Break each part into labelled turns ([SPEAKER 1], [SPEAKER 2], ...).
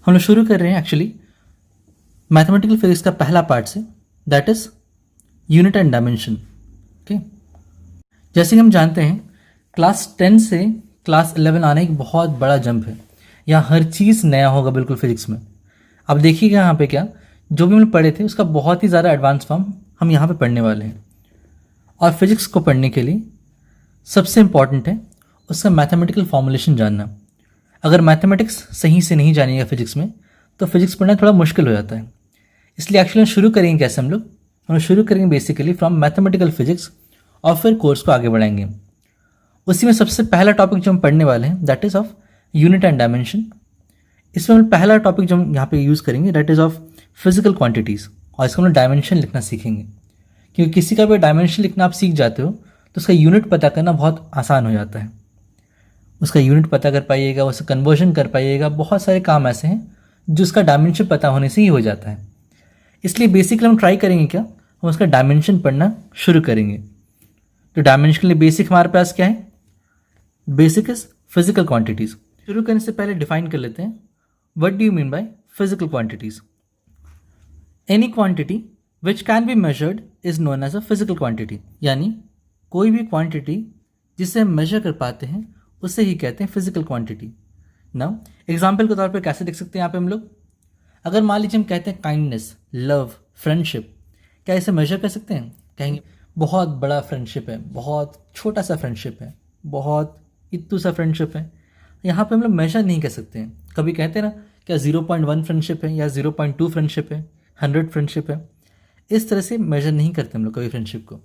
[SPEAKER 1] हम लोग शुरू कर रहे हैं एक्चुअली मैथमेटिकल फिजिक्स का पहला पार्ट से, that is unit and dimension. Okay, जैसे कि हम जानते हैं क्लास 10 से क्लास 11 आने एक बहुत बड़ा जंप है। यहाँ हर चीज़ नया होगा बिल्कुल फिजिक्स में। अब देखिएगा यहाँ पे क्या जो भी हम लोग पढ़े थे उसका बहुत ही ज़्यादा एडवांस फॉर्म हम यहाँ पे पढ़ने वाले हैं। और फिजिक्स को पढ़ने के लिए सबसे इम्पॉर्टेंट है उसका मैथमेटिकल फॉर्मुलेशन जानना। अगर मैथमेटिक्स सही से नहीं जानिएगा फिजिक्स में तो फिजिक्स पढ़ना थोड़ा मुश्किल हो जाता है। इसलिए एक्चुअली शुरू करेंगे कैसे हम लोग शुरू करेंगे बेसिकली फ्रॉम मैथमेटिकल फिजिक्स और फिर कोर्स को आगे बढ़ाएंगे। उसी में सबसे पहला टॉपिक जो हम पढ़ने वाले हैं that is of unit and dimension. इसमें हम पहला टॉपिक जो हम यहाँ पे यूज़ करेंगे that is of physical quantities, और इसको हम डायमेंशन लिखना सीखेंगे। क्योंकि किसी का भी डायमेंशन लिखना आप सीख जाते हो तो उसका यूनिट पता करना बहुत आसान हो जाता है। उसका यूनिट पता कर पाइएगा, उसका कन्वर्जन कर पाइएगा, बहुत सारे काम ऐसे हैं जो उसका डायमेंशन पता होने से ही हो जाता है। इसलिए बेसिकली हम ट्राई करेंगे क्या, हम उसका डायमेंशन पढ़ना शुरू करेंगे। तो डायमेंशन के लिए बेसिक हमारे पास क्या है, बेसिक इज फिजिकल क्वांटिटीज़। शुरू करने से पहले डिफाइन कर लेते हैं what do you mean by physical quantities. Any quantity which can be measured is known as a physical quantity, यानी कोई भी क्वांटिटी जिसे हम मेजर कर पाते हैं उसे ही कहते हैं फिजिकल क्वांटिटी। नाउ एग्जाम्पल के तौर पर कैसे देख सकते हैं यहाँ पे हम लोग, अगर मान लीजिए हम कहते हैं काइंडनेस, लव, फ्रेंडशिप, क्या इसे मेजर कर सकते हैं? कहेंगे बहुत बड़ा फ्रेंडशिप है, बहुत छोटा सा फ्रेंडशिप है, बहुत इतू सा फ्रेंडशिप है। यहाँ पे हम लोग मेजर नहीं कर सकते हैं। कभी कहते हैं ना क्या 0.1 फ्रेंडशिप है या 0.2 फ्रेंडशिप है, 100 फ्रेंडशिप है। इस तरह से मेजर नहीं करते हम लोग कभी फ्रेंडशिप को।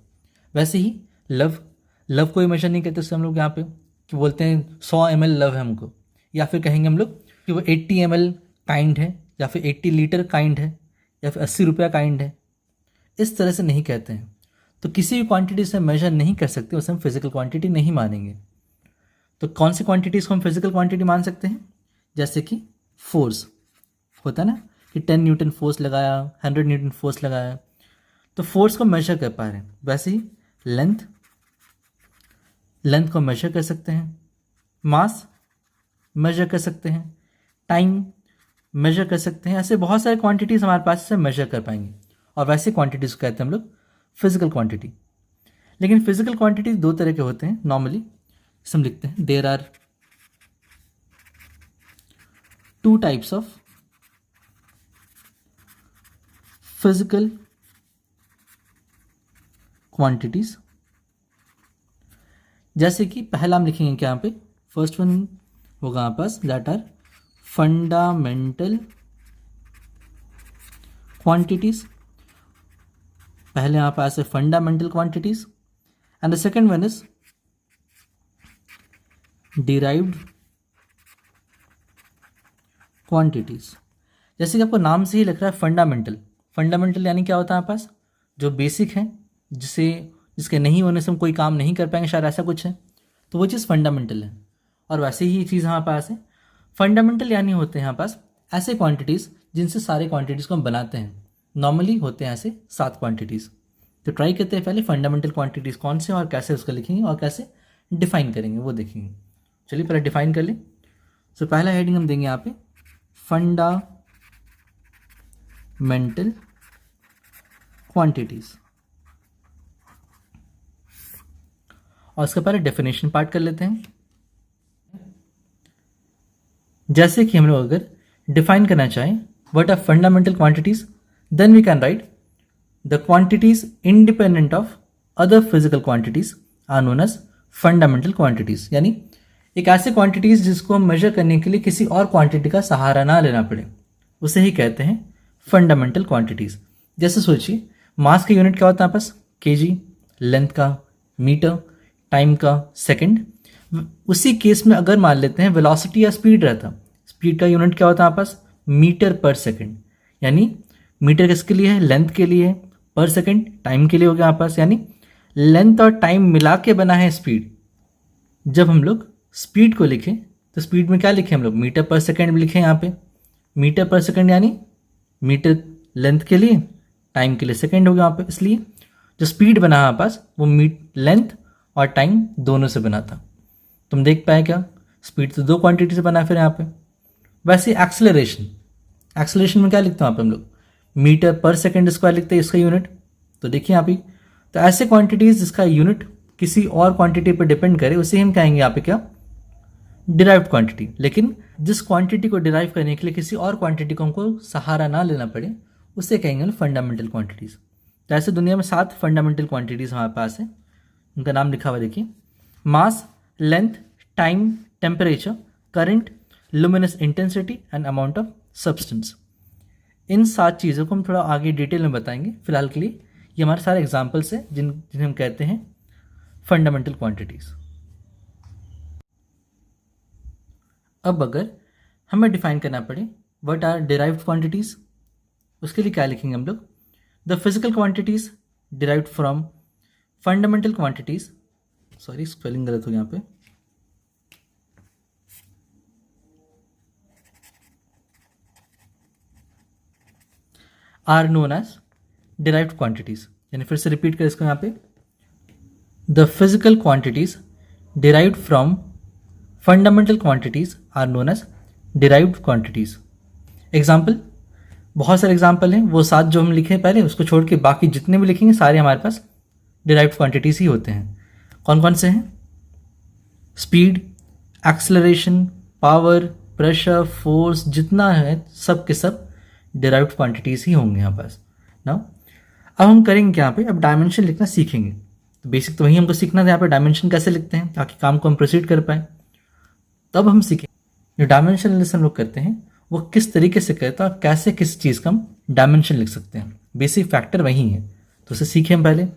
[SPEAKER 1] वैसे ही लव को ही मेजर नहीं करते उससे हम लोग यहाँ पे कि बोलते हैं 100 ml लव है हमको, या फिर कहेंगे हम लोग कि वो 80 ml काइंड है, या फिर 80 लीटर काइंड है, या फिर 80 रुपया काइंड है। इस तरह से नहीं कहते हैं। तो किसी भी क्वांटिटी से मेजर नहीं कर सकते, उसे हम फिजिकल क्वांटिटी नहीं मानेंगे। तो कौन सी क्वांटिटीज़ को हम फिजिकल क्वांटिटी मान सकते हैं? जैसे कि फोर्स होता है ना कि 10 न्यूटन फोर्स लगाया, 100 न्यूटन फोर्स लगाया, तो फोर्स को मेजर कर पा रहे हैं। वैसे ही लेंथ को मेजर कर सकते हैं, मास मेजर कर सकते हैं, टाइम मेजर कर सकते हैं। ऐसे बहुत सारे क्वांटिटीज़ हमारे पास से मेजर कर पाएंगे, और वैसे क्वांटिटीज़ को कहते हैं हम लोग फिजिकल क्वांटिटी। लेकिन फिजिकल क्वांटिटीज दो तरह के होते हैं नॉर्मली, इसे हम लिखते हैं there are 2 types of physical quantities. जैसे कि पहला हम लिखेंगे क्या यहाँ पे, फर्स्ट वन होगा हमारे पास दैट आर फंडामेंटल क्वांटिटीज। पहले यहाँ पास है fundamental quantities and the second one is derived quantities. जैसे कि आपको नाम से ही लग रहा है फंडामेंटल यानी क्या होता है हमारे पास, जो बेसिक है, जिसके नहीं होने से हम कोई काम नहीं कर पाएंगे, शायद ऐसा कुछ है, तो वो चीज़ फंडामेंटल है। और वैसे ही चीज़ हमारे पास है फंडामेंटल यानी होते हैं हमारे पास ऐसे क्वांटिटीज़ जिनसे सारे क्वांटिटीज़ को हम बनाते हैं। नॉर्मली होते हैं ऐसे 7 क्वांटिटीज़। तो ट्राई करते हैं पहले फंडामेंटल क्वांटिटीज़ कौन से और कैसे उसका लिखेंगे और कैसे डिफाइन करेंगे वो देखेंगे। चलिए पहले डिफाइन कर लें। सो पहला हेडिंग हम देंगे यहाँ पे फंडामेंटल क्वांटिटीज़, और इसका पहले डेफिनेशन पार्ट कर लेते हैं। जैसे कि हम लोग अगर डिफाइन करना चाहें what are fundamental quantities, then we can write the quantities independent of other physical quantities are known as fundamental quantities. यानी एक ऐसे क्वांटिटीज जिसको हम मेजर करने के लिए किसी और क्वांटिटी का सहारा ना लेना पड़े, उसे ही कहते हैं फंडामेंटल क्वांटिटीज। जैसे सोचिए मास का यूनिट क्या होता है आपस, केजी, लेंथ का मीटर, टाइम का सेकंड। उसी केस में अगर मान लेते हैं वेलोसिटी या स्पीड रहता, स्पीड का यूनिट क्या होता है आपस, मीटर पर सेकंड। यानी मीटर किसके लिए है, लेंथ के लिए है, पर सेकंड टाइम के लिए हो गया आपस। यानी लेंथ और टाइम मिला के बना है स्पीड। जब हम लोग स्पीड को लिखें तो स्पीड में क्या लिखें हम लोग, मीटर पर सेकंड भी लिखें यहाँ पे। मीटर पर सेकंड यानी मीटर लेंथ के लिए, टाइम के लिए सेकंड हो गया यहाँ पे। इसलिए जो स्पीड बना हमारे पास वो लेंथ और टाइम दोनों से बना था। तुम देख पाए क्या, स्पीड तो 2 क्वांटिटी से बना है फिर यहाँ पे। वैसे एक्सेलरेशन, एक्सेलरेशन में क्या लिखते हैं वहाँ पे हम लोग, मीटर पर सेकेंड स्क्वायर लिखते हैं इसका यूनिट। तो देखिए यहाँ पे, तो ऐसे क्वांटिटीज जिसका यूनिट किसी और क्वांटिटी पर डिपेंड करे उसे हम कहेंगे यहाँ पे क्या, डिराइव्ड क्वांटिटी। लेकिन जिस क्वांटिटी को डिराइव करने के लिए किसी और क्वांटिटी को हमको सहारा ना लेना पड़े उसे कहेंगे फंडामेंटल क्वांटिटीज़। तो ऐसे दुनिया में 7 फंडामेंटल क्वांटिटीज़ हमारे पास है, उनका नाम लिखा हुआ देखिए, mass, length, time, temperature, current, luminous intensity and amount of substance. इन 7 चीज़ों को हम थोड़ा आगे डिटेल में बताएंगे। फिलहाल के लिए ये हमारे सारे एग्जाम्पल्स हैं जिन्हें हम कहते हैं फंडामेंटल क्वांटिटीज़। अब अगर हमें डिफाइन करना पड़े व्हाट आर डिराइव्ड क्वांटिटीज़, उसके लिए क्या लिखेंगे हम लोग, the physical quantities derived from fundamental quantities, sorry spelling गलत हो गया यहाँ पे, are known as derived quantities. यानी फिर से रिपीट करें इसको यहाँ पे, the physical quantities derived from fundamental quantities are known as derived quantities. Example, बहुत सारे एग्जाम्पल हैं, वो 7 जो हम लिखे पहले उसको छोड़ के बाकी जितने भी लिखेंगे सारे हमारे पास डिराइव्ड क्वांटिटीज़ ही होते हैं। कौन कौन से हैं, speed, acceleration, power, pressure, force, जितना है सब के सब डिराइव्ड क्वांटिटीज़ ही होंगे यहाँ पास। नाउ अब हम करेंगे यहाँ पे, अब डायमेंशन लिखना सीखेंगे। तो बेसिक तो वही हमको सीखना था यहाँ पे, डायमेंशन कैसे लिखते हैं ताकि काम को हम प्रोसीड कर पाए। तब हम सीखें जो डायमेंशन एनालिसिस हम लोग करते हैं वो किस तरीके से करता है और कैसे किस चीज़ का हम डायमेंशन लिख सकते हैं। बेसिक फैक्टर वही है, तो उसे सीखें हम पहले।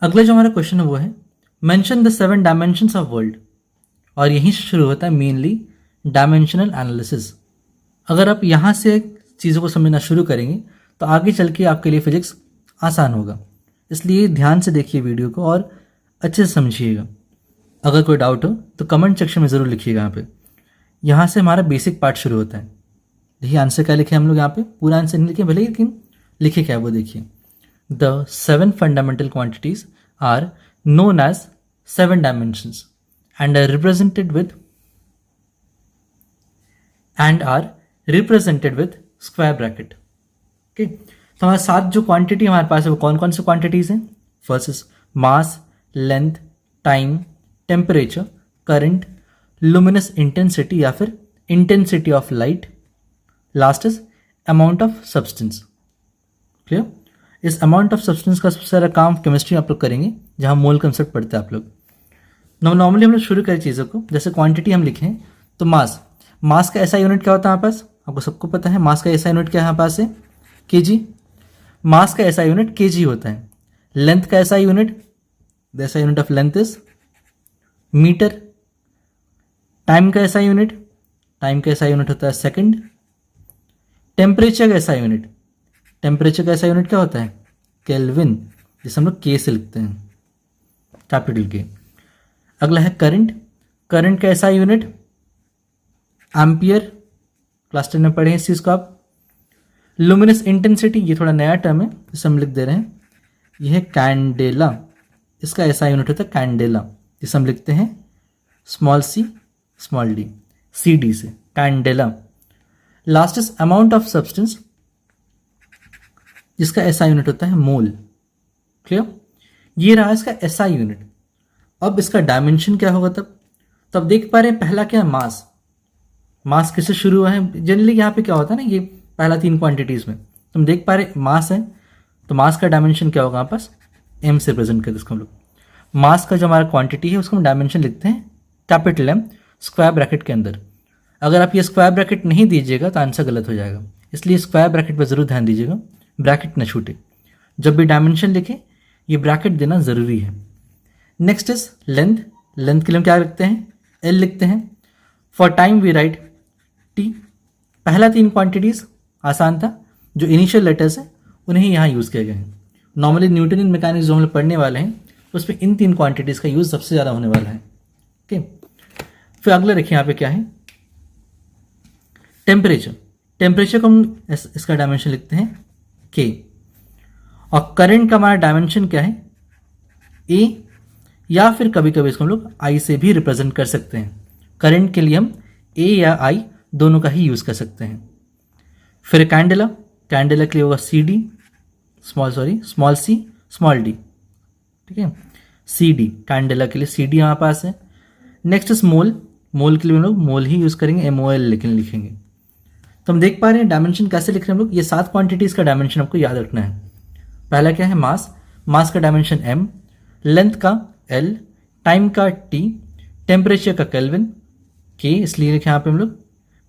[SPEAKER 1] अगला जो हमारा क्वेश्चन है वो है mention the 7 dimensions of world, और यहीं से शुरू होता है मेनली डायमेंशनल एनालिसिस। अगर आप यहाँ से चीज़ों को समझना शुरू करेंगे तो आगे चल के आपके लिए फिजिक्स आसान होगा। इसलिए ध्यान से देखिए वीडियो को और अच्छे से समझिएगा। अगर कोई डाउट हो तो कमेंट सेक्शन में ज़रूर लिखिएगा। यहाँ से हमारा बेसिक पार्ट शुरू होता है। देखिए आंसर क्या लिखे हम लोग यहाँ पे, पूरा आंसर नहीं लिखे भले, लेकिन लिखे क्या है वो देखिए। The 7 fundamental quantities are known as 7 dimensions and are represented with square bracket. Okay, तो हमारे 7 जो क्वांटिटी हमारे पास है वो कौन कौन से क्वांटिटीज हैं। First is mass, length, time, temperature, current, luminous intensity या फिर intensity of light, last is amount of substance. Clear, इस अमाउंट ऑफ सब्सटेंस का सबसे सारा काम केमिस्ट्री आप लोग करेंगे जहां मोल कंसेप्ट पढ़ते हैं आप लोग। नॉर्मली हम लोग शुरू करें चीज़ों को, जैसे क्वांटिटी हम लिखें तो मास का ऐसा यूनिट क्या होता है हमारे पास, आपको सबको पता है। मास का ऐसा यूनिट क्या है हमारे पास है, केजी। मास का ऐसा यूनिट केजी होता है। लेंथ का SI unit, the SI unit of length is metre. Time का ऐसा यूनिट होता है सेकंड। टेम्परेचर का ऐसा यूनिट क्या होता है, केल्विन, जिसे हम लोग के से लिखते हैं, कैपिटल के। अगला है करंट का ऐसा यूनिट एम्पियर, क्लास 10 में पढ़े हैं इस चीज़ को आप। लुमिनस इंटेंसिटी, ये थोड़ा नया टर्म है जिसे हम लिख दे रहे हैं, यह है कैंडेला। इसका ऐसा यूनिट होता है कैंडेला, जिसे हम लिखते हैं small C small D, C D से, candela. Last is amount of substance, जिसका ऐसा यूनिट होता है मोल। क्लियर, ये रहा इसका ऐसा यूनिट। अब इसका डायमेंशन क्या होगा तब देख पा रहे हैं पहला क्या है, मास किससे शुरू हुआ है। जनरली यहाँ पे क्या होता है ना, ये पहला 3 क्वांटिटीज में तुम देख पा रहे मास है, तो मास का डायमेंशन क्या होगा हमारे पास, एम से प्रेजेंट करते इसको हम लोग। मास का जो हमारा क्वांटिटी है उसको हम डायमेंशन लिखते हैं कैपिटल एम स्क्वायर ब्रैकेट के अंदर। अगर आप ये स्क्वायर ब्रैकेट नहीं दीजिएगा तो आंसर गलत हो जाएगा, इसलिए स्क्वायर ब्रैकेट पर जरूर ध्यान दीजिएगा, ब्रैकेट ना छूटे। जब भी डायमेंशन लिखे ये ब्रैकेट देना ज़रूरी है। नेक्स्ट इज लेंथ के लिए हम क्या लिखते हैं, एल लिखते हैं। For time we write T. पहला 3 क्वांटिटीज आसान था, जो इनिशियल लेटर्स हैं उन्हें यहाँ यूज़ किए गए हैं। नॉर्मली न्यूटनियन मैकेनिक्स जो हम लोग पढ़ने वाले हैं उसमें इन 3 क्वांटिटीज़ का यूज़ सबसे ज़्यादा होने वाला है। ओके, फिर अगला देखिए यहाँ पे क्या है, टेम्परेचर को हम इसका डायमेंशन लिखते हैं के। और करंट का हमारा डायमेंशन क्या है, ए, या फिर कभी कभी इसको हम लोग आई से भी रिप्रेजेंट कर सकते हैं। करंट के लिए हम ए या आई दोनों का ही यूज़ कर सकते हैं। फिर कैंडेला के लिए होगा C D small C small D, ठीक है, सी डी कैंडेला के लिए सी डी हमारे पास है। नेक्स्ट इज मोल के लिए हम लोग मोल ही यूज़ करेंगे, MOL लिखेंगे। तो हम देख पा रहे हैं डायमेंशन कैसे लिख रहे हैं हम लोग। ये 7 क्वांटिटीज़ का डायमेंशन आपको याद रखना है। पहला क्या है, मास का डायमेंशन m, लेंथ का l, टाइम का t, टेम्परेचर का केल्विन k, इसलिए लिखे यहाँ पे हम लोग।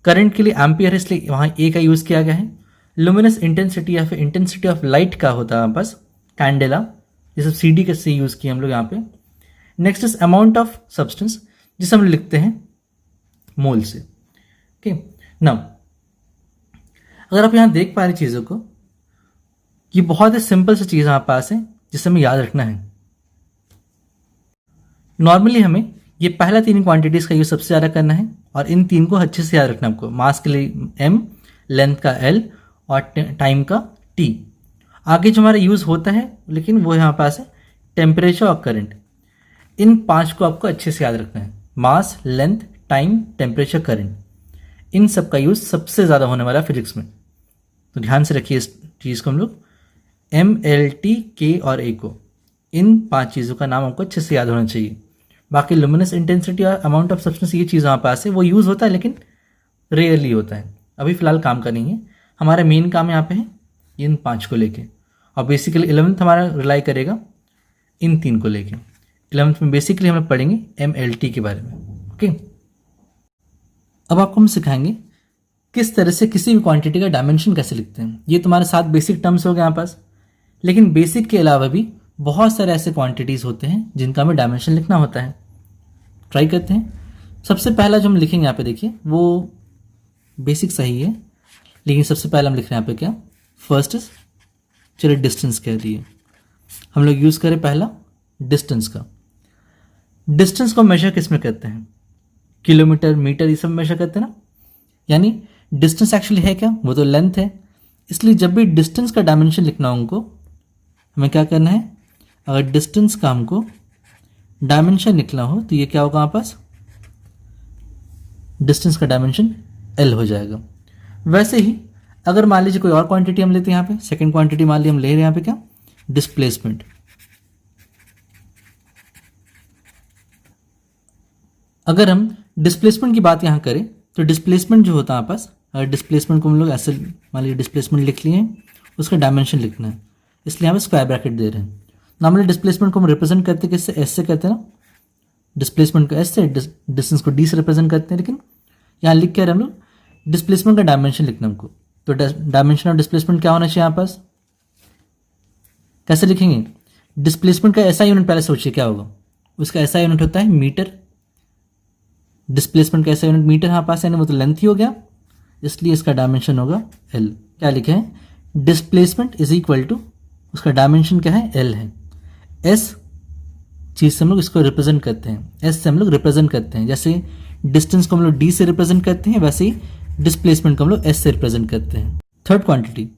[SPEAKER 1] करंट के लिए एम्पियर है, इसलिए वहाँ a का यूज़ किया गया है। लुमिनस इंटेंसिटी या फिर इंटेंसिटी ऑफ लाइट का होता है हमारे पास कैंडेला, ये सब CD के से यूज़ किए हम लोग यहाँ पे। Next is amount of substance, जिसे हम लिखते हैं मोल से। ओके, नाउ अगर आप यहाँ देख पा रहे चीज़ों को, ये बहुत ही सिंपल सी चीज़ हमारे पास है जिसे हमें याद रखना है। नॉर्मली हमें ये पहला 3 क्वांटिटीज़ का यूज सबसे ज़्यादा करना है और इन 3 को अच्छे से याद रखना है आपको। मास के लिए m, लेंथ का l और टाइम का t। आगे जो हमारा यूज़ होता है लेकिन वो यहाँ पास है टेम्परेचर और करंट। इन 5 को आपको अच्छे से याद रखना है, मास, लेंथ, टाइम, टेम्परेचर, करंट। इन सब का यूज़ सबसे ज़्यादा होने वाला है फिजिक्स में, तो ध्यान से रखिए इस चीज़ को। हम लोग M, L, T, K और A को, इन 5 चीज़ों का नाम आपको अच्छे से याद होना चाहिए। बाकी लुमिनस इंटेंसिटी और अमाउंट ऑफ सब्सटेंस, ये चीज़ हमारे पास है, वो यूज़ होता है लेकिन रेयरली होता है। अभी फ़िलहाल काम का नहीं है, हमारा मेन काम यहाँ पे है इन 5 को लेके। और बेसिकली 11th हमारा रिलाई करेगा इन 3 को लेके। 11th में बेसिकली हम लोग पढ़ेंगे MLT के बारे में। ओके, अब आपको हम सिखाएंगे किस तरह से किसी भी क्वांटिटी का डायमेंशन कैसे लिखते हैं। ये तुम्हारे 7 बेसिक टर्म्स हो गए यहाँ पास, लेकिन बेसिक के अलावा भी बहुत सारे ऐसे क्वांटिटीज़ होते हैं जिनका हमें डायमेंशन लिखना होता है। ट्राई करते हैं। सबसे पहला जो हम लिखेंगे यहाँ पे, देखिए वो बेसिक सही है, लेकिन सबसे पहले हम लिख रहे हैं यहाँ पे क्या, फर्स्ट इज, चलिए डिस्टेंस कह दिए। हम लोग यूज़ करें पहला डिस्टेंस का। डिस्टेंस को मेजर किस में करते हैं, किलोमीटर, मीटर, ये सब मेजर करते हैं ना। यानी डिस्टेंस एक्चुअली है क्या, वो तो लेंथ है। इसलिए जब भी डिस्टेंस का डायमेंशन लिखना हो हमको, हमें क्या करना है, अगर डिस्टेंस का हमको डायमेंशन लिखना हो तो ये क्या होगा हमारे पास, डिस्टेंस का डायमेंशन L हो जाएगा। वैसे ही अगर मान लीजिए कोई और क्वांटिटी हम लेते हैं यहाँ पे, सेकंड क्वांटिटी मान लीजिए हम ले रहे हैं यहाँ पे क्या, डिस्प्लेसमेंट। अगर हम डिस्प्लेसमेंट की बात यहाँ करें तो डिस्प्लेसमेंट जो होता है हमारे पास, अगर डिस्प्लेसमेंट को हम लोग ऐसे मान लीजिए डिस्प्लेसमेंट लिख लिए हैं, उसका डायमेंशन लिखना है, इसलिए यहाँ पे स्क्वायर ब्रैकेट दे रहे हैं। नॉर्मली डिस्प्लेसमेंट को हम रिप्रेजेंट करते हैं किससे, एस से करते हैं ना, डिस्प्लेसमेंट को एस से, डिस्टेंस को डी से रिप्रेजेंट करते हैं। लेकिन यहाँ लिख के हम लोग डिस्प्लेसमेंट का डायमेंशन लिखना हमको, तो डायमेंशन ऑफ डिस्प्लेसमेंट क्या होना चाहिए यहाँ पास, कैसे लिखेंगे, डिस्प्लेसमेंट का ऐसा यूनिट पहले सोचिए क्या होगा, उसका ऐसा यूनिट होता है मीटर। डिस्प्लेसमेंट का ऐसा यूनिट मीटर हमारे पास है ना, वो तो लेंथ ही हो गया, इसलिए इसका डायमेंशन होगा L। क्या लिखे हैं, डिस्प्लेसमेंट इज इक्वल टू, उसका डायमेंशन क्या है, L है। S चीज़ से हम लोग इसको रिप्रेजेंट करते हैं, S से हम लोग रिप्रेजेंट करते हैं। जैसे डिस्टेंस को हम लोग D से रिप्रेजेंट करते हैं, वैसे ही डिस्प्लेसमेंट को हम लोग S से रिप्रेजेंट करते हैं। थर्ड क्वांटिटी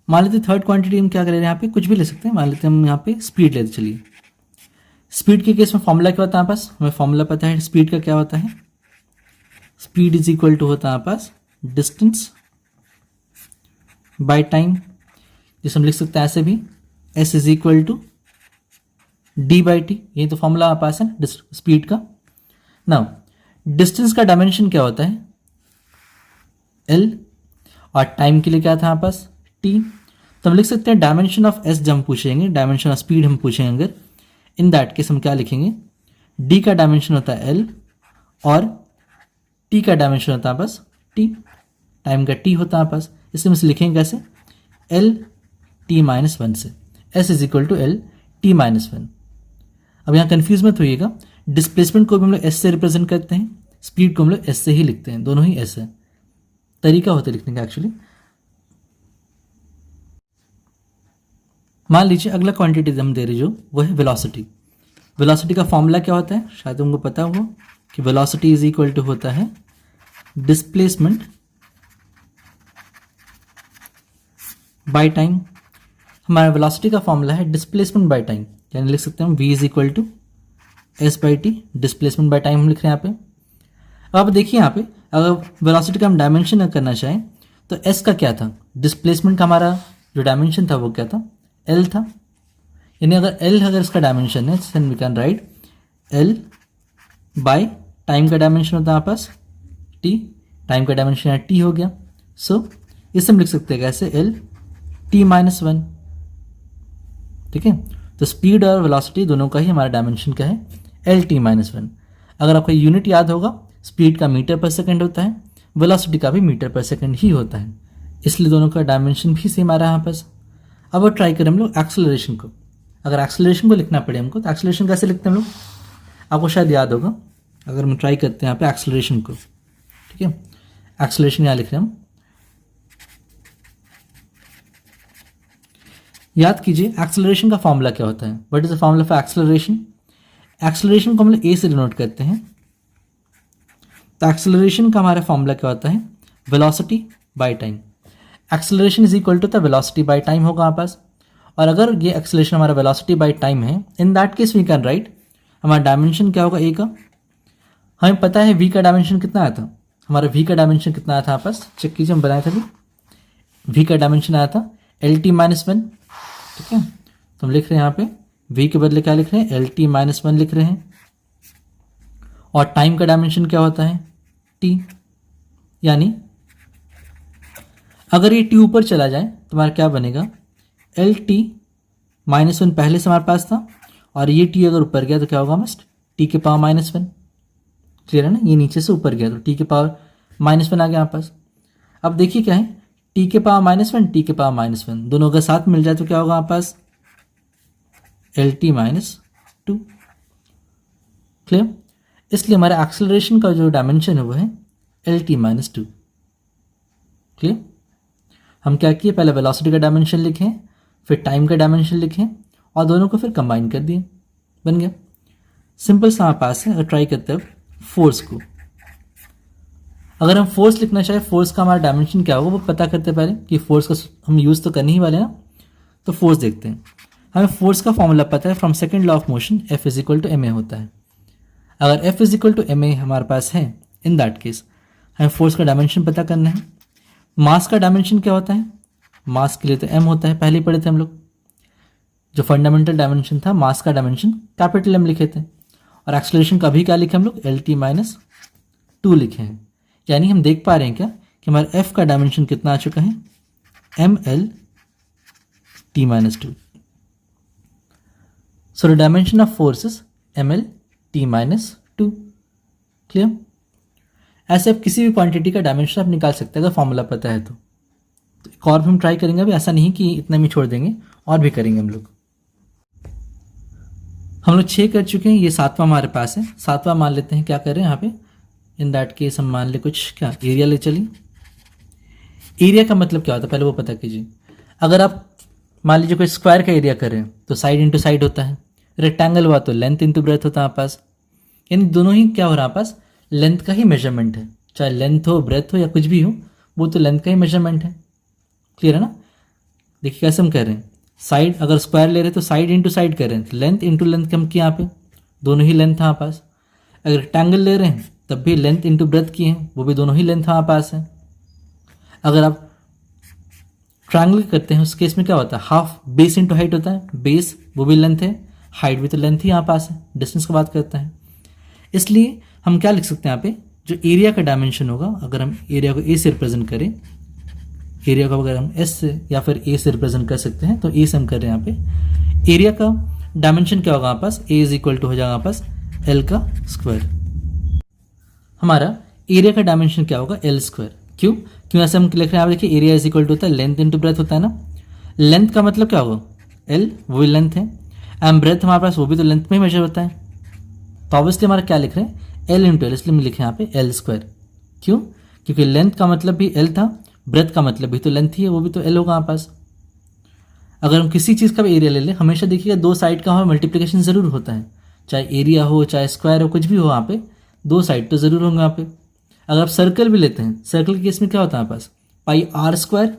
[SPEAKER 1] मान लेते, थर्ड क्वांटिटी हम क्या करें यहाँ पे, कुछ भी ले सकते हैं। मान लेते हैं हम यहाँ पे स्पीड लेते, चलिए स्पीड के केस में फॉर्मूला क्या होता है हमारे पास, हमें फॉर्मूला पता है स्पीड का क्या होता है, स्पीड इज इक्वल टू होता है हमारे पास डिस्टेंस बाय टाइम, जिसे हम लिख सकते हैं ऐसे भी, S is equal to D/T। यही तो फॉर्मूला हमारे पास है स्पीड का। नाउ डिस्टेंस का डायमेंशन क्या होता है, L, और टाइम के लिए क्या था हमारे पास, T। तो हम लिख सकते हैं डायमेंशन ऑफ S जब हम पूछेंगे, डायमेंशन ऑफ स्पीड हम पूछेंगे अगर, इन दैट केस हम क्या लिखेंगे, D का डायमेंशन होता है L और T का डायमेंशन होता है बस T, टाइम का T होता है पास, इसलिए हम इसे लिखेंगे कैसे, L_T-1 से, S is equal to L_T-1। अब यहाँ कन्फ्यूज मत होइएगा, डिस्प्लेसमेंट को भी हम लोग S से रिप्रेजेंट करते हैं, स्पीड को हम लोग S से ही लिखते हैं, दोनों ही S है, तरीका होता है लिखने का एक्चुअली। मान लीजिए अगला क्वांटिटी हम दे रहे जो वो है वेलोसिटी। वेलोसिटी का फॉर्मूला क्या होता है, शायद तुमको पता होगा कि वेलोसिटी इज इक्वल टू होता है डिस्प्लेसमेंट बाय टाइम। हमारा वेलोसिटी का फॉर्मूला है डिस्प्लेसमेंट बाय टाइम, यानी लिख सकते हैं हम v is equal to S/T, displacement by time हम लिख रहे हैं यहाँ पे। अब देखिए यहाँ पे अगर वेलोसिटी का हम डायमेंशन करना चाहें तो एस का क्या था, डिस्प्लेसमेंट का हमारा जो डायमेंशन था वो क्या था, एल था। यानी अगर इसका डायमेंशन है then we can write L by time का डायमेंशन होता है हमारे पास टी, टाइम का डायमेंशन यहाँ टी हो गया। सो इसे हम लिख सकते हैं कैसे, एल टी माइनस वन। ठीक है, तो स्पीड और वेलोसिटी दोनों का ही हमारा डायमेंशन क्या है, एल टी माइनस वन। अगर आपको यूनिट याद होगा, स्पीड का मीटर पर सेकंड होता है, वेलोसिटी का भी मीटर पर सेकंड ही होता है, इसलिए दोनों का डायमेंशन भी सेम आ रहा है यहाँ पास। अब ट्राई करें हम लोग एक्सेलरेशन को। अगर एक्सेलरेशन को लिखना पड़े हमको तो एक्सेलरेशन कैसे लिखते हैं हम लोग, आपको शायद याद होगा। अगर हम ट्राई करते हैं यहाँ पे एक्सेलरेशन को, ठीक है, एक्सेलरेशन यहाँ लिख रहे हैं हम, याद कीजिए एक्सेलरेशन का फॉर्मूला क्या होता है, what is the formula for acceleration. Acceleration को हम लोग ए से डिनोट करते हैं, तो एक्सेलरेशन का हमारा फॉर्मूला क्या होता है, velocity by time. Acceleration is equal to the velocity by time होगा हमारे पास। और अगर ये एक्सेलरेशन हमारा वेलोसिटी बाय टाइम है, in that case we can write हमारा डायमेंशन क्या होगा ए का। हमें पता है वी का डायमेंशन कितना आया था, हमारा वी का डायमेंशन कितना आया था हमारे पास, चेक कीजिए, हम बनाए थे अभी। वी का डायमेंशन आया था एल टी माइनस वन। ठीक है, तो हम लिख रहे हैं यहाँ पे v के बदले क्या लिख रहे हैं, एल टी माइनस वन लिख रहे हैं। और टाइम का डायमेंशन क्या होता है, t। यानी अगर ये t ऊपर चला जाए तो हमारा क्या बनेगा, एल टी माइनस वन पहले से हमारे पास था, और ये t अगर ऊपर गया तो क्या होगा मस्ट, t के पावर माइनस वन। क्लियर है ना, ये नीचे से ऊपर गया तो t के पावर माइनस वन आ गया हमारे पास। अब देखिए क्या है, टी के पावर माइनस वन, टी के पावर माइनस वन, दोनों अगर साथ मिल जाए तो क्या होगा हमारे पास, L T minus two. Clear, इसलिए हमारा एक्सेलरेशन का जो डायमेंशन है वो है L T minus two. Clear, हम क्या किए, पहले वेलोसिटी का डायमेंशन लिखें, फिर टाइम का डायमेंशन लिखें, और दोनों को फिर कंबाइन कर दिए, बन गया। सिंपल सा हमारे पास है। अगर ट्राई करते हैं फोर्स को, अगर हम फोर्स लिखना चाहे, फोर्स का हमारा डायमेंशन क्या होगा वो पता करते हैं पहले, कि फोर्स का हम यूज़ तो करने ही वाले हैं ना। तो फोर्स देखते हैं, हमें फोर्स का फॉर्मूला पता है, from second law of motion F is equal to M A होता है। अगर F is equal to M A हमारे पास है, इन दैट केस हमें फोर्स का डायमेंशन पता करना है। मास का डायमेंशन क्या होता है, मास के लिए तो एम होता है, पहले ही पढ़े थे हम लोग। जो फंडामेंटल डायमेंशन था, मास का डायमेंशन कैपिटल एम लिखे थे। और एक्सेलरेशन का भी क्या लिखे हम लोग, एल टी माइनस टू लिखे हैं। यानी हम देख पा रहे हैं क्या कि हमारा एफ का डायमेंशन कितना आ चुका है, M L T minus two. So the dimension of force is M L T minus two. Clear, ऐसे आप किसी भी क्वांटिटी का डायमेंशन आप निकाल सकते हैं अगर फॉर्मूला पता है तो। एक और भी हम ट्राई करेंगे, अभी ऐसा नहीं कि इतना भी छोड़ देंगे, और भी करेंगे हम लोग। 6 कर चुके हैं, ये 7वां हमारे पास है। 7वां मान लेते हैं, क्या कर रहे हैं यहाँ पे, इन दैट केस हम मान ले कुछ क्या एरिया ले चलिए। एरिया का मतलब क्या होता है पहले वो पता कीजिए। अगर आप मान लीजिए कोई स्क्वायर का एरिया कर रहे हैं तो साइड इंटू साइड होता है, रेक्टेंगल हुआ तो लेंथ इंटू ब्रेथ होता है हमारे पास। यानी दोनों ही क्या हो रहा है हमारे पास, लेंथ का ही मेजरमेंट है, चाहे लेंथ हो ब्रेथ हो या कुछ भी हो, वो तो लेंथ का ही मेजरमेंट है। क्लियर है ना, देखिए कैसे हम कह रहे हैं, साइड अगर स्क्वायर ले रहे हैं तो साइड इंटू साइड कर रहे हैं, तो लेंथ इंटू लेंथ कम किया यहाँ पे, दोनों ही लेंथ है हमारे पास। अगर रेक्टेंगल ले रहे हैं तब भी लेंथ इंटू ब्रेथ किए हैं, वो भी दोनों ही लेंथ हमारे पास है। अगर आप ट्रायंगल करते हैं उस केस में क्या होता है, हाफ बेस इंटू हाइट होता है, बेस वो भी लेंथ है, हाइट भी तो लेंथ ही यहाँ पास है, डिस्टेंस की बात करते हैं। इसलिए हम क्या लिख सकते हैं यहाँ पे, जो एरिया का डायमेंशन होगा, अगर हम एरिया को ए से रिप्रेजेंट करें, एरिया को अगर हम एस से या फिर ए से रिप्रेजेंट कर सकते हैं, तो ए से हम कर रहे हैं यहाँ पे, एरिया का डायमेंशन क्या होगा हमारे पास, ए इज इक्वल टू हो जाएगा हमारे पास एल का स्क्वायर। हमारा एरिया का डायमेंशन क्या होगा, एल स्क्वायर। क्यों ऐसे हम लिख रहे हैं, आप देखिए एरिया इज इक्वल टू होता है लेंथ इंटू ब्रेथ होता है ना। लेंथ का मतलब क्या होगा, एल वो भी लेंथ है, एंड ब्रेथ हमारे पास वो भी तो लेंथ में ही मेजर होता है। तो ऑब्वियसली हमारा क्या लिख रहे हैं, एल इंटू एल, इसलिए हम लिखे यहाँ पे एल स्क्वायर। क्योंकि लेंथ का मतलब भी एल था, ब्रेथ का मतलब भी तो लेंथ ही है, वो भी तो एल होगा हमारे पास। अगर हम किसी चीज़ का भी एरिया ले लें, हमेशा देखिएगा दो साइड का हमारा मल्टीप्लिकेशन ज़रूर होता है, चाहे एरिया हो चाहे स्क्वायर हो, कुछ भी हो, वहाँ पे दो साइड तो ज़रूर होंगे यहाँ पे। अगर आप सर्कल भी लेते हैं, सर्कल के केस में क्या होता है हमारे पास, पाई आर स्क्वायर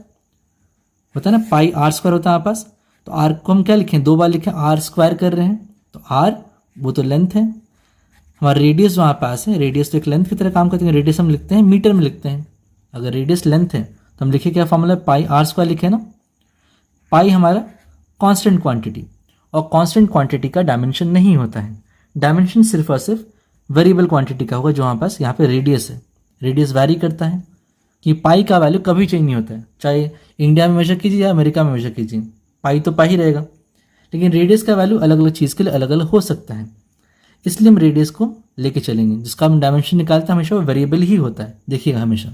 [SPEAKER 1] होता है ना, पाई आर स्क्वायर होता है हमारे पास। तो आर को हम क्या लिखें, दो बार लिखें, आर स्क्वायर कर रहे हैं, तो आर वो तो लेंथ है, हमारा रेडियस वहाँ पास है, रेडियस तो एक लेंथ की तरह काम करते हैं, रेडियस हम लिखते हैं मीटर में लिखते हैं। अगर रेडियस लेंथ है तो हम लिखे क्या फॉर्मूला, पाई आर स्क्वायर लिखे ना। पाई हमारा कांस्टेंट क्वांटिटी, और कांस्टेंट क्वांटिटी का डायमेंशन नहीं होता है, डायमेंशन सिर्फ और सिर्फ वेरिएबल क्वांटिटी का होगा जो हमारे पास यहाँ पे रेडियस है। रेडियस वैरी करता है कि पाई का वैल्यू कभी चेंज नहीं होता है, चाहे इंडिया में मेजर कीजिए या अमेरिका में मेजर कीजिए, पाई तो पाई ही रहेगा। लेकिन रेडियस का वैल्यू अलग अलग चीज़ के लिए अलग अलग हो सकता है, इसलिए हम रेडियस को लेके चलेंगे। जिसका हम डायमेंशन निकालते हैं हमेशा वो वेरिएबल ही होता है, देखिएगा हमेशा।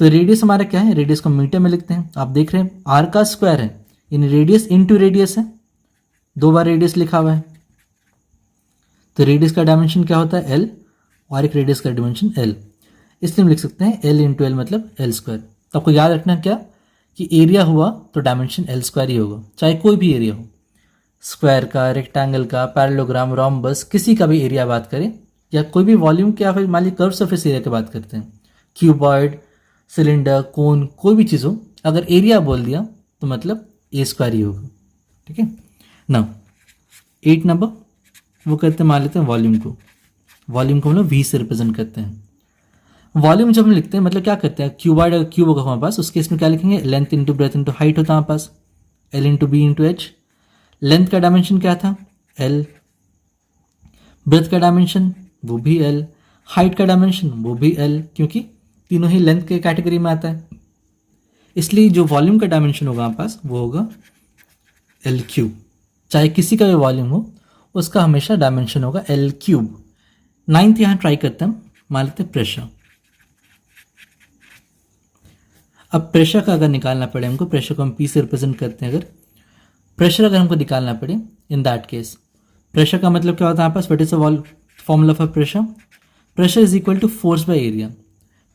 [SPEAKER 1] तो रेडियस हमारा क्या है, रेडियस को मीटर में लिखते हैं। आप देख रहे हैं आर का स्क्वायर है, इन रेडियस इनटू रेडियस है, 2 बार रेडियस लिखा हुआ है। तो रेडियस का डायमेंशन क्या होता है, एल, और एक रेडियस का डायमेंशन एल, इसलिए हम लिख सकते हैं एल इंटू एल मतलब एल स्क्वायर। तो आपको याद रखना क्या कि एरिया हुआ तो डायमेंशन एल स्क्वायर ही होगा, चाहे कोई भी एरिया हो, स्क्वायर का, रेक्टेंगल का, पैरेललोग्राम, रोम्बस, किसी का भी एरिया बात करें, या कोई भी वॉल्यूम के, या फिर मान लीजिए कर्व सरफेस एरिया की बात करते हैं, क्यूबॉइड, सिलेंडर, कोन, कोई भी चीज़ हो, अगर एरिया बोल दिया तो मतलब ए स्क्वायर ही होगा। ठीक है ना। 8 नंबर वो करते हैं, मान लेते हैं वॉल्यूम को, वॉल्यूम को हम लोग वी से रिप्रेजेंट करते हैं। वॉल्यूम जब हम लिखते हैं मतलब क्या करते हैं, क्यूबॉइड अगर क्यूब होगा हमारे पास, उस केस में क्या लिखेंगे, length into breadth into height होता है हमारे पास, L into B into H. Length का डायमेंशन क्या था, एल, ब्रेथ का डायमेंशन वो भी एल, हाइट का डायमेंशन वो भी एल, क्योंकि तीनों ही लेंथ के कैटेगरी में आता है। इसलिए जो वॉल्यूम का डायमेंशन होगा हमारे पास वो होगा एल क्यूब, चाहे किसी का भी वॉल्यूम हो उसका हमेशा डायमेंशन होगा एल क्यूब। 9th यहाँ ट्राई करते हैं, मान लेते हैं प्रेशर। अब प्रेशर का अगर निकालना पड़े हमको, प्रेशर को हम पी से रिप्रेजेंट करते हैं, अगर प्रेशर अगर हमको निकालना पड़े, इन दैट केस प्रेशर का मतलब क्या होता है हमारे पास, what is the formula for pressure, pressure is equal to force by area.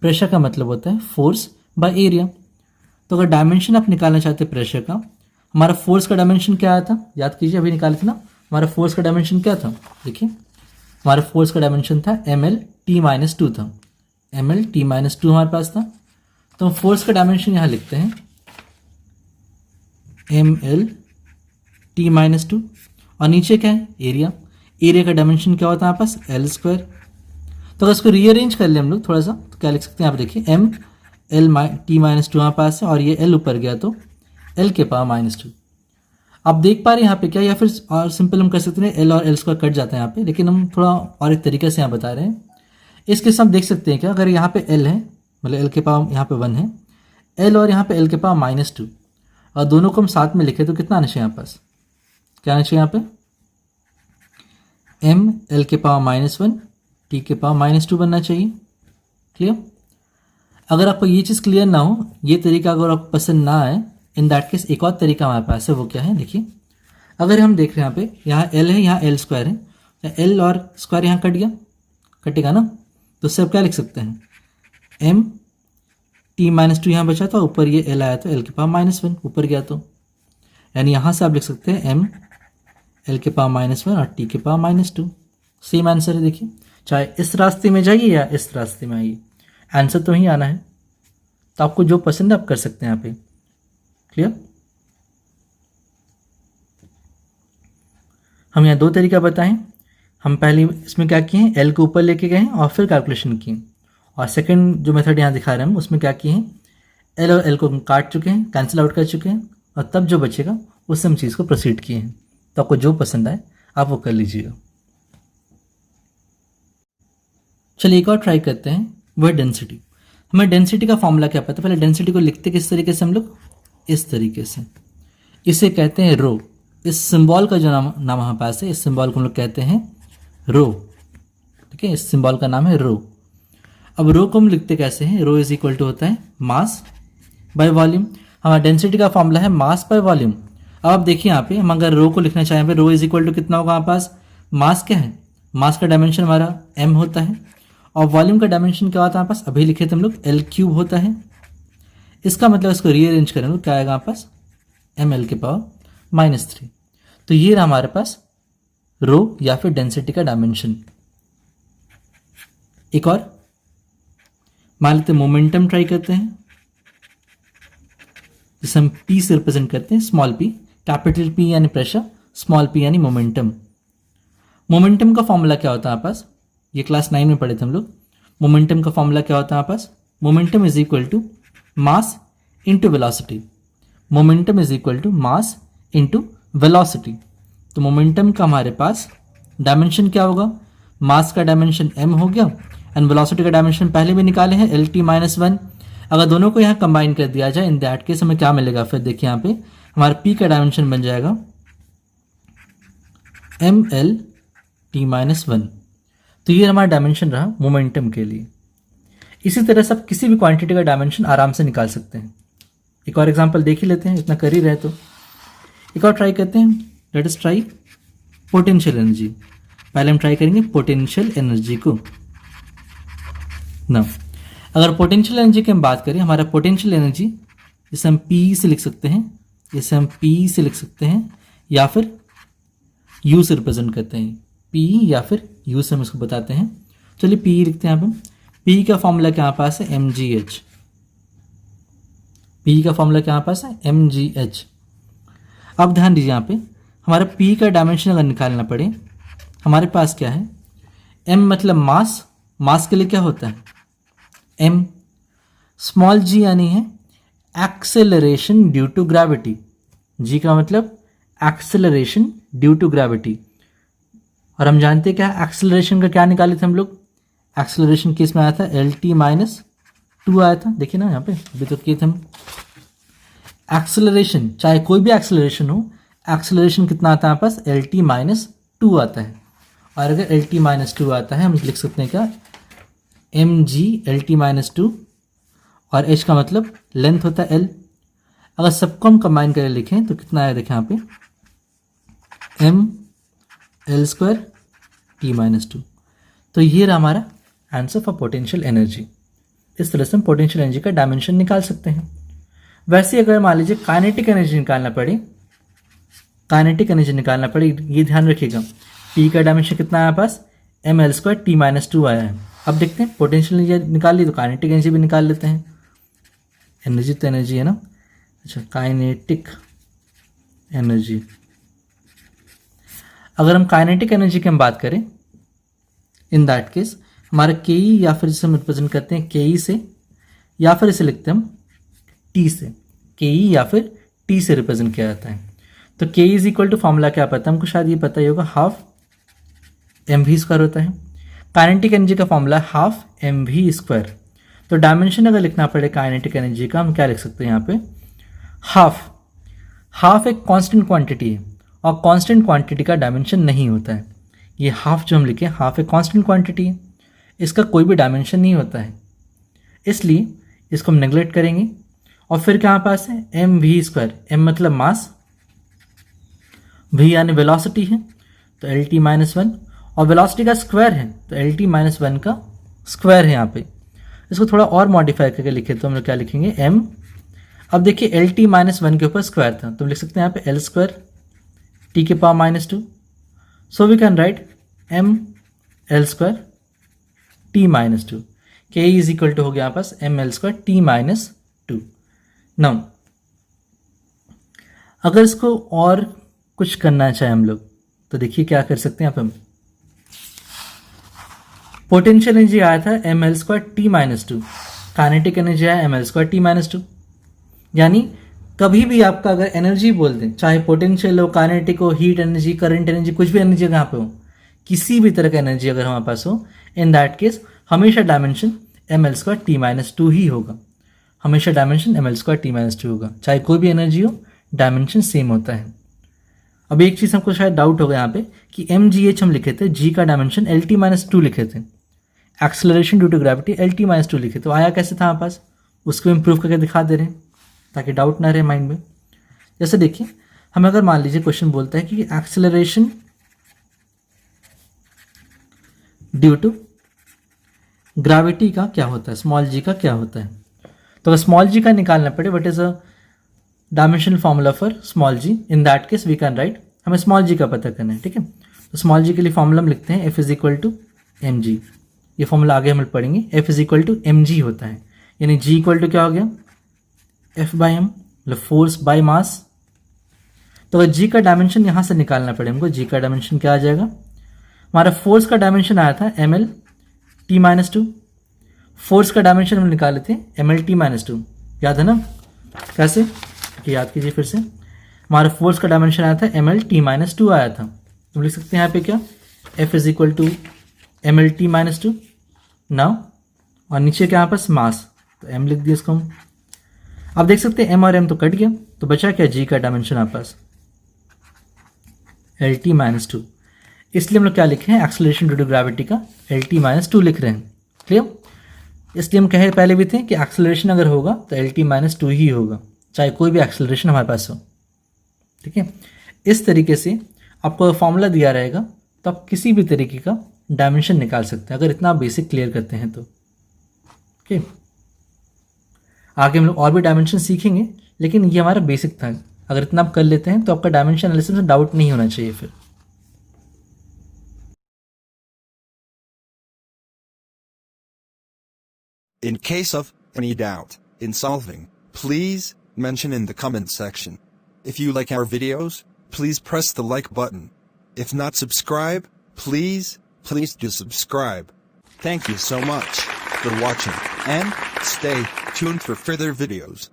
[SPEAKER 1] Pressure का मतलब होता है फोर्स बाय एरिया। तो अगर डायमेंशन आप निकालना चाहते हैं प्रेशर का, हमारा फोर्स का डायमेंशन क्या आया था, याद कीजिए, अभी निकाले थे ना, हमारा फोर्स का डायमेंशन क्या था, देखिए हमारा फोर्स का डायमेंशन था एम एल टी माइनस 2 था, एम एल टी माइनस 2 हमारे पास था। तो हम फोर्स का डायमेंशन यहाँ लिखते हैं एम एल टी माइनस 2, और नीचे क्या है, एरिया। एरिया का डायमेंशन क्या होता है हमारे पास, एल स्क्वायर। तो अगर इसको रीअरेंज कर ले हम लोग थोड़ा सा, तो क्या लिख सकते हैं, आप देखिए एम एल टी माइनस 2 हमारे पास है, और ये एल ऊपर गया तो एल के पावर माइनस 2। आप देख पा रहे हैं यहाँ पे क्या, या फिर और सिंपल हम कर सकते हैं एल और एल स्क्वायर कट जाता है यहाँ पे, लेकिन हम थोड़ा और एक तरीके से यहाँ बता रहे हैं। इस केस हम देख सकते हैं क्या, अगर यहाँ पे एल है, मतलब एल के पावर यहाँ पे 1 है, एल और यहाँ पे एल के पावर माइनस 2, और दोनों को हम साथ में लिखे तो कितना आना चाहिए यहाँ पास, क्या आना चाहिए यहाँ पे, एम एल के पावर -1 टी के पावर -2 बनना चाहिए। क्लियर। अगर आपको ये चीज़ क्लियर ना हो, ये तरीका अगर आपको पसंद ना आए, इन दैट केस एक और तरीका हमारे पास है, वो क्या है, देखिए अगर हम देख रहे हैं यहाँ पे, यहाँ एल है, यहाँ एल स्क्वायर है, एल और स्क्वायर यहाँ कट गया, कटेगा ना, तो उससे आप क्या लिख सकते हैं, एम टी -2 यहाँ बचा था, ऊपर ये एल आया तो एल के पावर -1 ऊपर गया, तो यानी यहाँ से आप लिख सकते हैं एम एल के पावर -1 और टी के पावर -2। सेम आंसर है, देखिए चाहे इस रास्ते में जाइए या इस रास्ते में आइए, आंसर तो ही आना है। तो आपको जो पसंद है आप कर सकते हैं यहाँ पे। क्लियर। हम यहाँ 2 तरीका बताएं, हम पहले इसमें क्या किए हैं, एल को ऊपर लेके गए हैं और फिर कैलकुलेशन किए, और सेकंड जो मेथड यहाँ दिखा रहे हैं हम उसमें क्या किए हैं, एल और एल को हम काट चुके हैं, कैंसिल आउट कर चुके हैं, और तब जो बचेगा उससे हम चीज़ को प्रोसीड किए हैं। तो आपको जो पसंद आए आप वो कर लीजिएगा। चलिए एक और ट्राई करते हैं, वो है डेंसिटी। हमें डेंसिटी का फॉर्मूला क्या पता है, पहले डेंसिटी को लिखते किस तरीके से हम लोग, इस तरीके से, इसे कहते हैं रो। इस सिंबल का जो नाम हमारे पास है, इस सिंबल को हम लोग कहते हैं रो। ठीक है, इस सिंबल का नाम है रो। अब रो को हम लिखते कैसे हैं, रो इज इक्वल टू होता है मास बाय वॉल्यूम। हमारा डेंसिटी का फॉर्मूला है मास बाय वॉल्यूम। अब आप देखिए यहाँ पे, हम अगर रो को लिखना चाहें, रो इज इक्वल टू कितना होगा हमारे पास, मास क्या है, मास का डायमेंशन हमारा m होता है, और वॉल्यूम का डायमेंशन क्या होता है हमारे पास, अभी लिखे थे हम लोग एल क्यूब होता है। इसका मतलब इसको रीअरेंज करें तो क्या आएगा हमारे पास, एम एल के पावर -3। तो ये रहा हमारे पास रो या फिर डेंसिटी का डायमेंशन। एक और मान लेते मोमेंटम ट्राई करते हैं, जिसे हम P से रिप्रेजेंट करते हैं, स्मॉल p, कैपिटल P यानी प्रेशर, स्मॉल p यानी मोमेंटम। मोमेंटम का फॉर्मूला क्या होता है हमारे पास, ये क्लास 9 में पढ़े थे हम लोग। मोमेंटम का फॉर्मूला क्या होता है हमारे पास, momentum is equal to mass into velocity. Momentum is equal to mass into velocity. तो मोमेंटम का हमारे पास डायमेंशन क्या होगा, मास का डायमेंशन m हो गया एंड वेलोसिटी का डायमेंशन पहले भी निकाले हैं lt माइनस 1। अगर दोनों को यहाँ कंबाइन कर दिया जाए इन दैट केस हमें क्या मिलेगा, फिर देखिए यहाँ पे हमारा p का डायमेंशन बन जाएगा mlt माइनस 1। तो ये हमारा डायमेंशन रहा मोमेंटम के लिए। इसी तरह से आप किसी भी क्वांटिटी का डायमेंशन आराम से निकाल सकते हैं। एक और एग्जांपल देख ही लेते हैं, इतना कर ही रहे तो एक और ट्राई करते हैं। Let us try potential energy. पहले हम ट्राई करेंगे पोटेंशियल एनर्जी को ना। अगर पोटेंशियल एनर्जी की हम बात करें, हमारा पोटेंशियल एनर्जी इसे हम P से लिख सकते हैं, इसे हम P से लिख सकते हैं या फिर U से रिप्रेजेंट करते हैं। P या फिर U से हम इसको बताते हैं। चलिए P लिखते हैं यहाँ पे। P का फॉर्मूला क्या हमारे पास है, mgh। P का फॉर्मूला क्या हमारे पास है, mgh। अब ध्यान दीजिए यहाँ पे हमारा P का डायमेंशन अगर निकालना पड़े, हमारे पास क्या है, m मतलब मास, मास के लिए क्या होता है m, स्मॉल g यानी है acceleration due to gravity. g का मतलब एक्सेलरेशन ड्यू टू ग्रेविटी। और हम जानते हैं क्या एक्सेलरेशन का क्या निकाले थे हम लोग, एक्सेलरेशन केस में आया था lt माइनस 2 आया था। देखिए ना यहाँ पे अभी तो किए थे हम। एक्सेलरेशन चाहे कोई भी एक्सेलरेशन हो, एक्सेलरेशन कितना आता है पास, lt माइनस 2 आता है। और अगर lt माइनस 2 आता है हम लिख सकते हैं क्या, mg lt माइनस 2 और h का मतलब लेंथ होता है l। अगर सबको हम कंबाइन करके लिखें तो कितना आया, देखें यहाँ पे m l square t minus 2। तो ये रहा हमारा आंसर फॉर पोटेंशियल एनर्जी। इस तरह से हम पोटेंशियल एनर्जी का डायमेंशन निकाल सकते हैं। वैसे अगर मान लीजिए काइनेटिक एनर्जी निकालना पड़े, काइनेटिक एनर्जी निकालना पड़े, ये ध्यान रखिएगा P का डायमेंशन कितना है पास, M L square T minus 2 आया है। अब देखते हैं पोटेंशियल एनर्जी निकाल ली तो काइनेटिक एनर्जी भी निकाल लेते हैं। एनर्जी तो एनर्जी है ना, अच्छा काइनेटिक एनर्जी। अगर हम काइनेटिक एनर्जी की हम बात करें, इन दैट केस हमारा के ई या फिर इसे हम रिप्रेजेंट करते हैं के ई से, या फिर इसे लिखते हैं हम टी से। के ई या फिर टी से रिप्रेजेंट किया जाता है। तो के इज इक्वल टू फॉर्मूला क्या पता है हमको, शायद ये पता ही होगा, हाफ एम वी स्क्वायर होता है। काइनेटिक एनर्जी का formula half M V square. तो डायमेंशन अगर लिखना पड़े काइनेटिक एनर्जी का, हम क्या लिख सकते हैं यहाँ पे, हाफ। हाफ एक कांस्टेंट क्वांटिटी है और कांस्टेंट क्वांटिटी का डायमेंशन नहीं होता है। ये हाफ जो हम लिखे, हाफ एक कांस्टेंट क्वांटिटी है, इसका कोई भी डायमेंशन नहीं होता है, इसलिए इसको हम नेग्लेक्ट करेंगे। और फिर क्या हमारे पास है, एम वी स्क्वायर। एम मतलब मास, वी यानी वेलोसिटी है तो एल टी माइनस 1, और वेलोसिटी का स्क्वायर है तो एल टी माइनस 1 का स्क्वायर है यहाँ पे। इसको थोड़ा और मॉडिफाई करके लिखे तो हम लोग क्या लिखेंगे, एम। अब देखिए एल टी माइनस 1 के ऊपर स्क्वायर था तो हम लिख सकते हैं यहाँ पे एल स्क्वायर टी के power minus 2। So we can write M L square T minus 2। K is equal to हो गया यहाँ पास M L square T minus 2। Now अगर इसको और कुछ करना चाहे हम लोग तो देखिए क्या कर सकते हैं। यहाँ पे हम पोटेंशियल एनर्जी आया था M L square T minus 2, kinetic energy आया M L square T minus 2। यानी कभी भी आपका अगर एनर्जी बोल दें, चाहे पोटेंशियल हो, काइनेटिक हो, हीट एनर्जी, करंट एनर्जी, कुछ भी एनर्जी यहाँ पे हो, किसी भी तरह का एनर्जी अगर हमारे पास हो, इन दैट केस हमेशा dimension M L square T minus 2 ही होगा। हमेशा dimension M L square T minus 2 होगा, चाहे कोई भी एनर्जी हो, डायमेंशन सेम होता है। अब एक चीज़ हमको शायद डाउट होगा यहाँ पे कि एम जी एच हम लिखे थे, जी का डायमेंशन एल टी माइनस 2 लिखे थे, acceleration due to gravity L T minus 2 लिखे, तो आया कैसे था हमारे पास, उसको इम्प्रूव करके दिखा दे रहे हैं ताकि डाउट ना रहे माइंड में। जैसे देखिए हमें अगर मान लीजिए क्वेश्चन बोलता है कि एक्सेलरेशन ड्यू टू ग्रेविटी का क्या होता है, स्मॉल जी का क्या होता है। तो अगर स्मॉल जी का निकालना पड़े, what is a dimensional formula for small G, in that case we can write, हमें स्मॉल जी का पता करना है, ठीक है। तो स्मॉल जी के लिए फॉर्मूला हम लिखते हैं F is equal to M G. ये फॉर्मूला आगे हम पढ़ेंगे, F is equal to M G होता है, यानी जी इक्वल टू क्या हो गया, एफ बाई एम, मतलब फोर्स बाय मास। तो अगर जी का डायमेंशन यहाँ से निकालना पड़े हमको, जी का डायमेंशन क्या आ जाएगा, हमारा फोर्स का डायमेंशन आया था ml t-2। फोर्स का डायमेंशन हम निकाले थे ml t-2, याद है ना? कैसे याद कीजिए फिर से। हमारा फोर्स का डायमेंशन आया था ml t-2 आया था, तो लिख सकते हैं यहाँ पे क्या, F is equal to ml t-2 now, और नीचे क्या पास मास, तो m लिख दिया इसको हम। आप देख सकते हैं m और m तो कट गया, तो बचा क्या, g का डायमेंशन आप पास LT-2। इसलिए हम लोग क्या लिखे हैं, एक्सेलरेशन ड्यू टू ग्रेविटी का LT-2 लिख रहे हैं। क्लियर? इसलिए हम कहे पहले भी थे कि एक्सेलरेशन अगर होगा तो LT-2 ही होगा, चाहे कोई भी एक्सेलरेशन हमारे पास हो। ठीक है, इस तरीके से आपको फॉर्मूला दिया रहेगा तो आप किसी भी तरीके का डायमेंशन निकाल सकते हैं, अगर इतना बेसिक क्लियर करते हैं तो। ओके, आगे हम लोग और भी डायमेंशन सीखेंगे, लेकिन ये हमारा बेसिक था। अगर इतना आप कर लेते हैं तो आपका डायमेंशन एनालिसिस में डाउट नहीं होना चाहिए फिर।
[SPEAKER 2] In case of any doubt in solving, please mention in the comment section. If you like our videos, please press the like button. If not subscribe, please do subscribe. Thank you so much for watching and stay tuned for further videos.